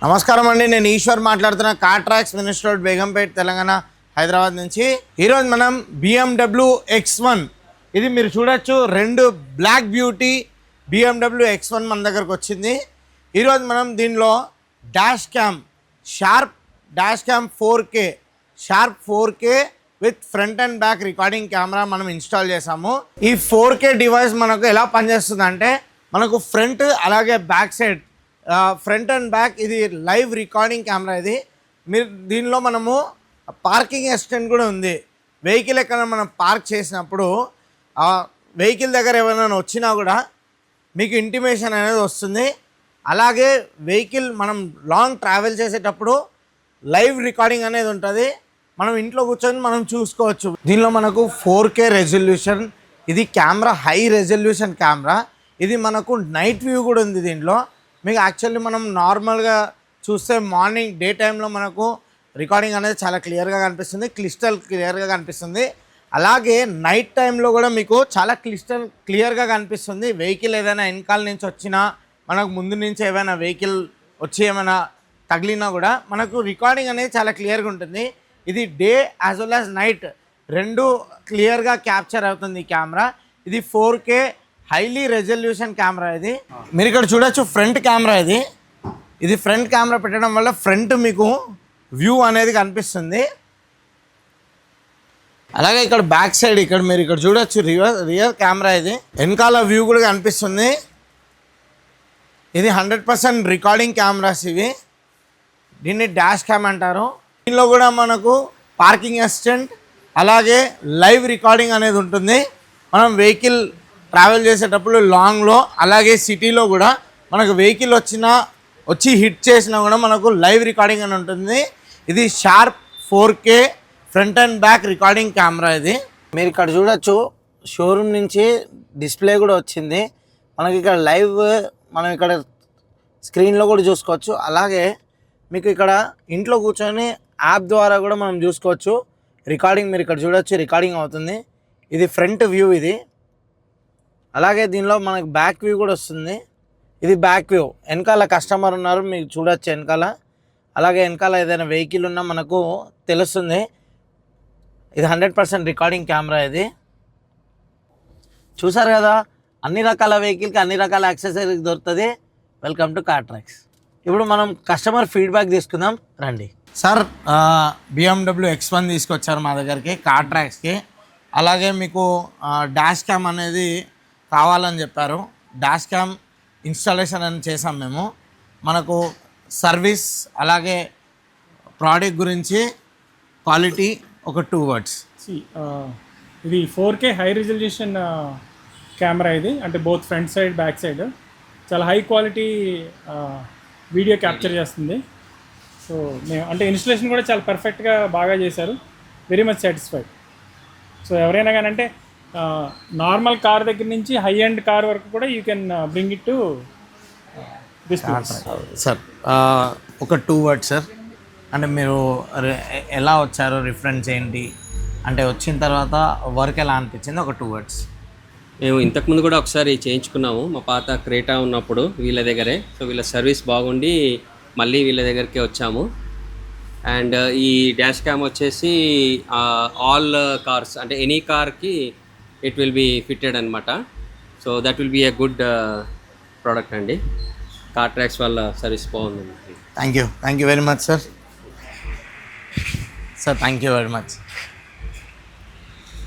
నమస్కారం అండి, నేను ఈశ్వర్ మాట్లాడుతున్నా. Car tracks minister road, Begumpet, Telangana, Hyderabad నుంచి. ఈరోజు మనం BMW X1 ఇది మీరు చూడొచ్చు. రెండు బ్లాక్ బ్యూటీ BMW X1 మన దగ్గరకు వచ్చింది. ఈరోజు మనం దీనిలో dash cam, sharp dash cam 4K, sharp 4K with front and back recording camera మనం ఇన్స్టాల్ చేసాము. ఈ 4K డివైస్ మనకు ఎలా పనిచేస్తుంది అంటే, మనకు ఫ్రంట్ అలాగే back side, front and back ఇది లైవ్ రికార్డింగ్ కెమెరా. ఇది మీరు దీనిలో మనము పార్కింగ్ అసిస్టెంట్ కూడా ఉంది. వెహికల్ ఎక్కడ మనం పార్క్ చేసినప్పుడు ఆ వెహికల్ దగ్గర ఎవరైనా వచ్చినా కూడా మీకు ఇంటిమేషన్ అనేది వస్తుంది. అలాగే వెహికల్ మనం లాంగ్ ట్రావెల్ చేసేటప్పుడు లైవ్ రికార్డింగ్ అనేది ఉంటుంది. మనం ఇంట్లో కూర్చొని మనం చూసుకోవచ్చు. దీనిలో మనకు 4K రెజల్యూషన్, ఇది కెమెరా హై రెజల్యూషన్ కెమెరా. ఇది మనకు నైట్ వ్యూ కూడా ఉంది దీంట్లో. మీకు యాక్చువల్లీ మనం నార్మల్గా చూస్తే మార్నింగ్ డే టైంలో మనకు రికార్డింగ్ అనేది చాలా క్లియర్గా కనిపిస్తుంది, క్లియర్గా కనిపిస్తుంది. అలాగే నైట్ టైంలో కూడా మీకు చాలా క్లియర్గా కనిపిస్తుంది. వెహికల్ ఏదైనా వెనకాల నుంచి వచ్చినా, మనకు ముందు నుంచి ఏమైనా వెహికల్ వచ్చి ఏమైనా తగిలినా కూడా మనకు రికార్డింగ్ అనేది చాలా క్లియర్గా ఉంటుంది. ఇది day as well as night రెండు క్లియర్గా క్యాప్చర్ అవుతుంది ఈ కెమెరా. ఇది 4K హైలీ రెజల్యూషన్ కెమెరా. ఇది మీరు ఇక్కడ చూడొచ్చు, ఫ్రంట్ కెమెరా. ఇది ఫ్రంట్ కెమెరా పెట్టడం వల్ల ఫ్రంట్ మీకు వ్యూ అనేది కనిపిస్తుంది. అలాగే ఇక్కడ బ్యాక్ సైడ్ ఇక్కడ మీరు ఇక్కడ చూడొచ్చు, రియర్ కెమెరా. ఇది వెనకాల వ్యూ కూడా కనిపిస్తుంది. ఇది 100% రికార్డింగ్ కెమెరాస్ ఇవి. దీన్ని డాష్ క్యామ్ అంటారు. దీనిలో కూడా మనకు పార్కింగ్ అసిస్టెంట్ అలాగే లైవ్ రికార్డింగ్ అనేది ఉంటుంది. మనం వెహికల్ ట్రావెల్ చేసేటప్పుడు లాంగ్లో అలాగే సిటీలో కూడా మనకు వెహికల్ వచ్చి హిట్ చేసినా కూడా మనకు లైవ్ రికార్డింగ్ అని ఉంటుంది. ఇది sharp 4K front and back recording camera. ఇది మీరు ఇక్కడ చూడొచ్చు, షోరూమ్ నుంచి డిస్ప్లే కూడా వచ్చింది. మనకి ఇక్కడ లైవ్ మనం ఇక్కడ స్క్రీన్లో కూడా చూసుకోవచ్చు. అలాగే మీకు ఇక్కడ ఇంట్లో కూర్చొని యాప్ ద్వారా కూడా మనం చూసుకోవచ్చు రికార్డింగ్. మీరు ఇక్కడ చూడొచ్చు, రికార్డింగ్ అవుతుంది. ఇది ఫ్రంట్ వ్యూ ఇది. అలాగే దీనిలో మనకు బ్యాక్ వ్యూ కూడా వస్తుంది. ఇది బ్యాక్ వ్యూ. వెనకాల కస్టమర్ ఉన్నారు, మీకు చూడొచ్చు వెనకాల. అలాగే వెనకాల ఏదైనా వెహికల్ ఉన్నా మనకు తెలుస్తుంది. ఇది 100% రికార్డింగ్ కెమెరా. ఇది చూసారు కదా, అన్ని రకాల వెహికల్కి అన్ని రకాల యాక్సెసరీస్ దొరుకుతుంది. Welcome to car tracks. ఇప్పుడు మనం కస్టమర్ ఫీడ్బ్యాక్ తీసుకుందాం రండి. సార్, BMW X1 తీసుకొచ్చారు మా దగ్గరికి కార్ ట్రాక్స్కి. అలాగే మీకు డాష్ క్యామ్ అనేది కావాలని చెప్పారు. డాష్ క్యామ్ ఇన్స్టాలేషన్ అని చేసాం మేము. మనకు సర్వీస్ అలాగే ప్రోడక్ట్ గురించి క్వాలిటీ ఒక 2 words. ఇది 4K హై రిజల్యూషన్ కెమెరా. ఇది అంటే both front side back side చాలా హై క్వాలిటీ వీడియో క్యాప్చర్ చేస్తుంది. సో మేము అంటే ఇన్స్టలేషన్ కూడా చాలా పర్ఫెక్ట్గా బాగా చేశారు. Very much satisfied. సో ఎవరైనా కానీ అంటే నార్మల్ కార్ దగ్గర నుంచి హై ఎండ్ కార్ వరకు కూడా you can bring it to this place. Sir, ఒక 2 words సార్. అంటే మీరు ఎలా వచ్చారు, రిఫరెన్స్ ఏంటి, అంటే వచ్చిన తర్వాత వర్క్ ఎలా అనిపించింది, ఒక 2 words. మేము ఇంతకుముందు కూడా ఒకసారి చేయించుకున్నాము మా పాత క్రేటా ఉన్నప్పుడు వీళ్ళ దగ్గరే. సో వీళ్ళ సర్వీస్ బాగుండి మళ్ళీ వీళ్ళ దగ్గరికి వచ్చాము. అండ్ ఈ డాష్ క్యామ్ వచ్చేసి ఆల్ కార్స్ అంటే ఎనీ కార్కి ఇట్ విల్ బీ ఫిట్టెడ్ అనమాట. So that will be a good product అండి. కార్ ట్రాక్స్ వాళ్ళ సర్వీస్ బాగుందండి. Thank you very much sir. Thank you very much.